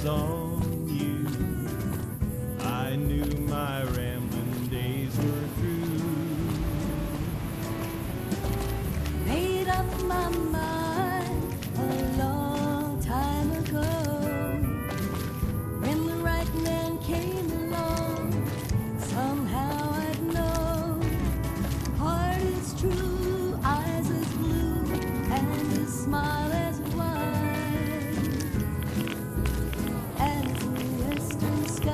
was on you, I knew my rambling days were through. Made up my mind a long time ago, when the right man came along, somehow I'd know. Heart is true, eyes as blue, and his smile as wide as the western sky.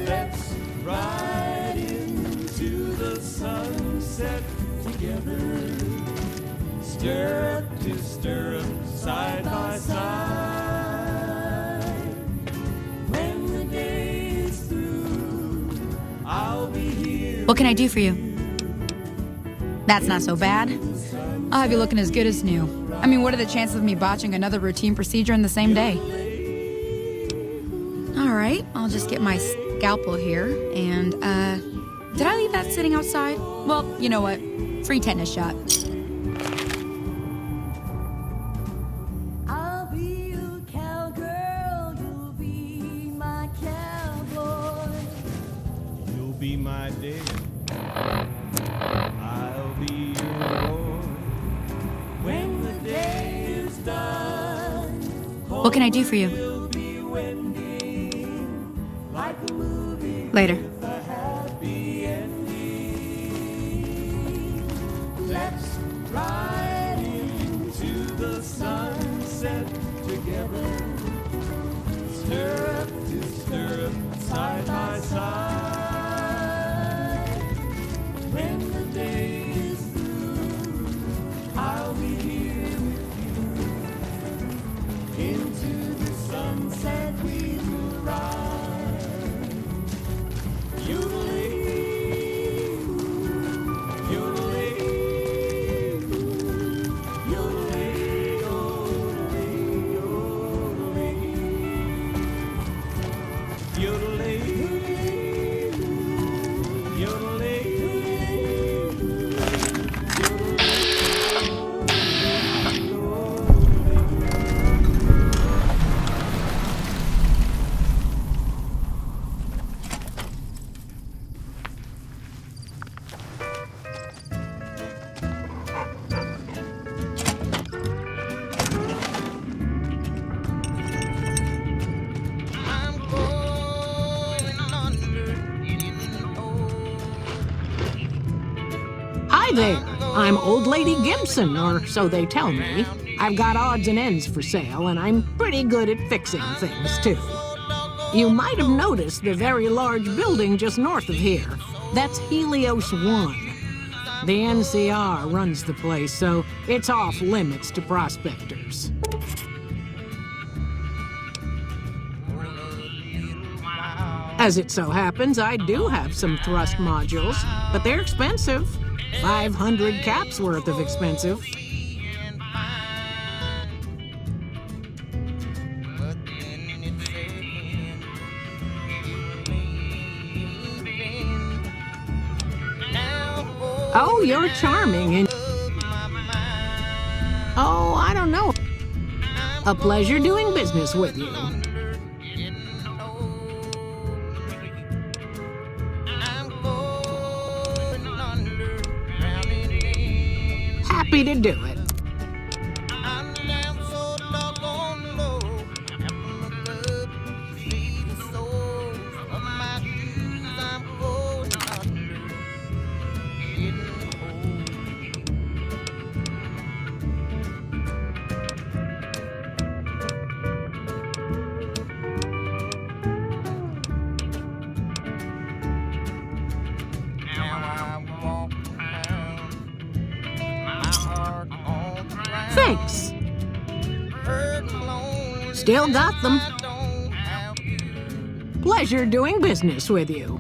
Let's ride into the sunset together, stirrup to stirrup, side by side. When the day is through, I'll be here. What can I do for you? That's not so bad. I'll have you looking as good as new. I mean, what are the chances of me botching another routine procedure in the same day? All right, I'll just get my scalpel here, and, did I leave that sitting outside? Well, you know what? Free tetanus shot. I'll be your cowgirl, you'll be my cowboy. You'll be my day, I'll be your boy. When the day is done, What can I do for you? will be wending like a movie Later. with a happy ending. Let's ride into the sunset together, stirrup to stirrup, side by side. When the day is through, I'll be here with you. Into the sunset we will ride. Yodeling, yodeling, yodeling, yodeling, yodeling, yodeling, Hi there. I'm Old Lady Gibson, or so they tell me. I've got odds and ends for sale, and I'm pretty good at fixing things, too. You might have noticed the very large building just north of here. That's Helios 1. The NCR runs the place, so it's off limits to prospectors. As it so happens, I do have some thrust modules, but they're expensive. 500 caps worth of expensive. Oh, you're charming and... Oh, I don't know. A pleasure doing business with you. Happy to do it. Thanks. Still got them. Pleasure doing business with you.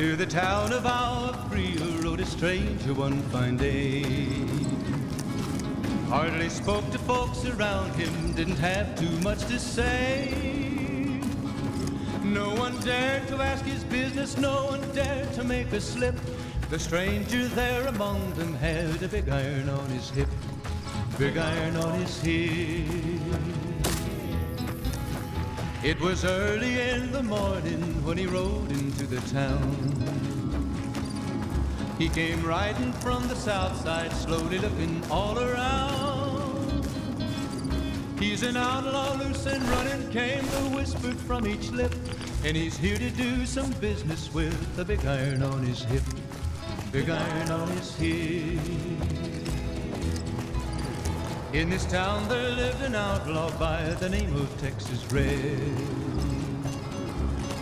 To the town of our Brio rode a stranger one fine day. Hardly spoke to folks around him, didn't have too much to say. No one dared to ask his business, no one dared to make a slip. The stranger there among them had a big iron on his hip, big iron on his hip. It was early in the morning when he rode into the town. He came riding from the south side, slowly looking all around. He's an outlaw, loose and running, came the whisper from each lip. And he's here to do some business with a big iron on his hip, big iron on his hip. In this town there lived an outlaw by the name of Texas Red.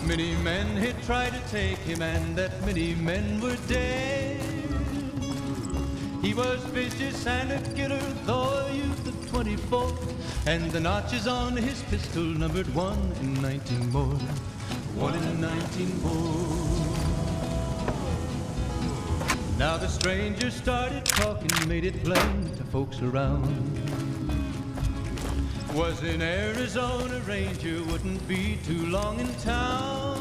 Many men had tried to take him, and that many men were dead. He was vicious and a killer, though a youth of 24, and the notches on his pistol numbered 1 in 19 more, 1 in 19 more. Now the stranger started talking, made it plain to folks around. Was in Arizona Ranger, wouldn't be too long in town.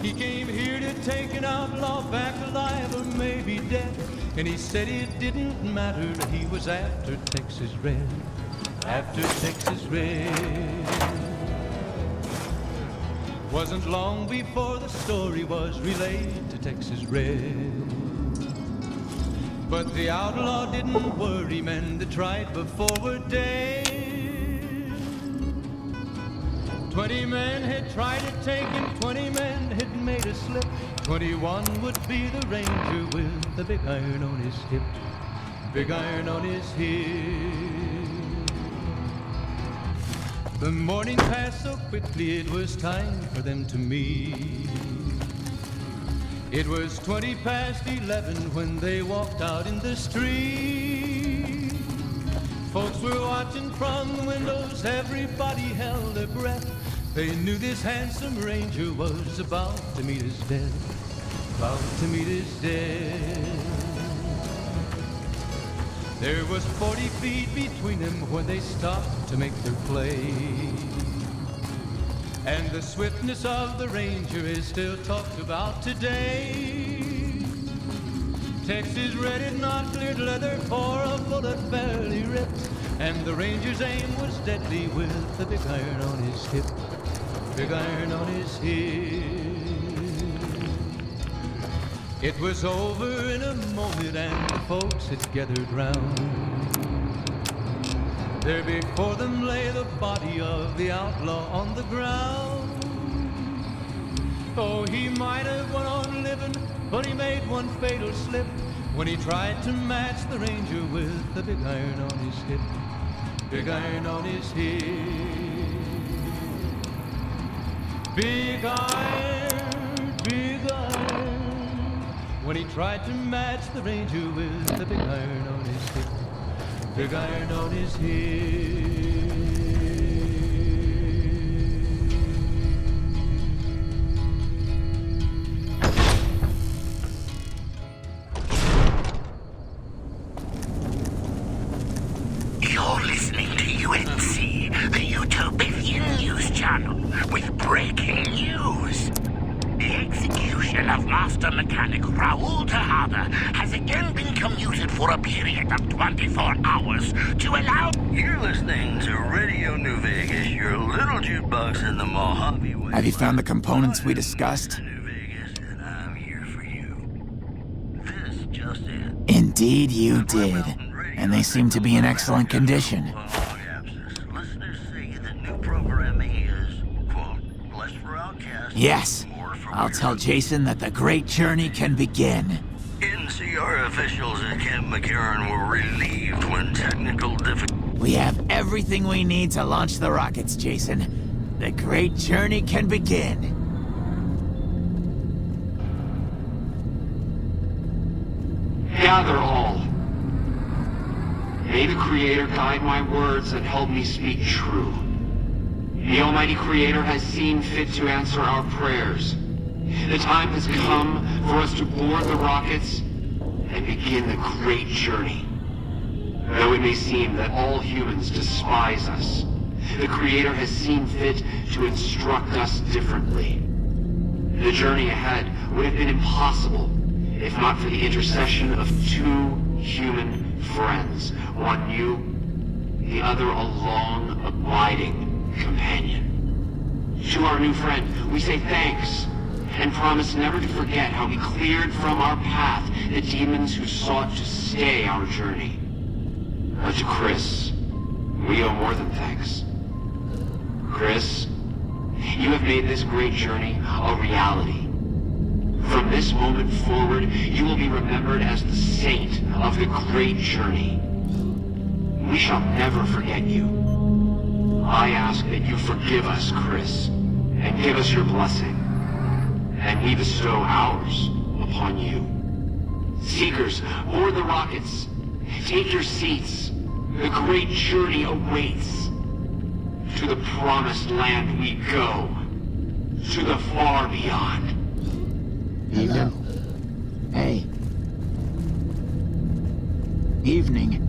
He came here to take an outlaw back alive or maybe dead. And he said it didn't matter, he was after Texas Red, after Texas Red. Wasn't long before the story was relayed to Texas Red. But the outlaw didn't worry, men that tried before were dead. 20 men had tried to take him, 20 men had made a slip. 21 would be the ranger with the big iron on his hip, big iron on his hip. The morning passed so quickly, it was time for them to meet. It was 20 past 11 when they walked out in the street. Folks were watching from the windows, everybody held their breath. They knew this handsome ranger was about to meet his death, about to meet his death. There was 40 feet between them when they stopped to make their play. And the swiftness of the ranger is still talked about today. Texas Red had not cleared leather for a bullet barely ripped, and the ranger's aim was deadly with the big iron on his hip, big iron on his hip. It was over in a moment and the folks had gathered round. There before them lay the body of the outlaw on the ground. Oh, he might have went on living, but he made one fatal slip when he tried to match the ranger with the big iron on his hip, big iron on his hip. Big iron, big iron, when he tried to match the ranger with the big iron on his hip, big iron on his hip. You're listening to UNC, the Utopian News Channel, with breaking news. The execution of Master Mechanic Raoul Tejada has again been commuted for a period of 24 hours to allow... You're listening to Radio New Vegas, your little jukebox in the Mojave Way. Have you found the components we discussed? New Vegas, and I'm here for you. This just in. Indeed you did. And they seem to be in excellent condition. Listeners say that new programming is, quote, blessed for outcasts. Yes. I'll tell Jason that the great journey can begin. NCR officials at Camp McCarran were relieved when technical difficulties... We have everything we need to launch the rockets, Jason. The great journey can begin. Gather all. May the Creator guide my words and help me speak true. The Almighty Creator has seen fit to answer our prayers. The time has come for us to board the rockets and begin the great journey. Though it may seem that all humans despise us, the Creator has seen fit to instruct us differently. The journey ahead would have been impossible if not for the intercession of two human friends, one new, the other a long, abiding companion. To our new friend, we say thanks and promise never to forget how he cleared from our path the demons who sought to stay our journey. But to Chris, we owe more than thanks. Chris, you have made this great journey a reality. From this moment forward, you will be remembered as the saint of the great journey. We shall never forget you. I ask that you forgive us, Chris, and give us your blessing, and we bestow ours upon you. Seekers, board the rockets. Take your seats. The great journey awaits. To the promised land we go. To the far beyond. Hello. Hey. Evening.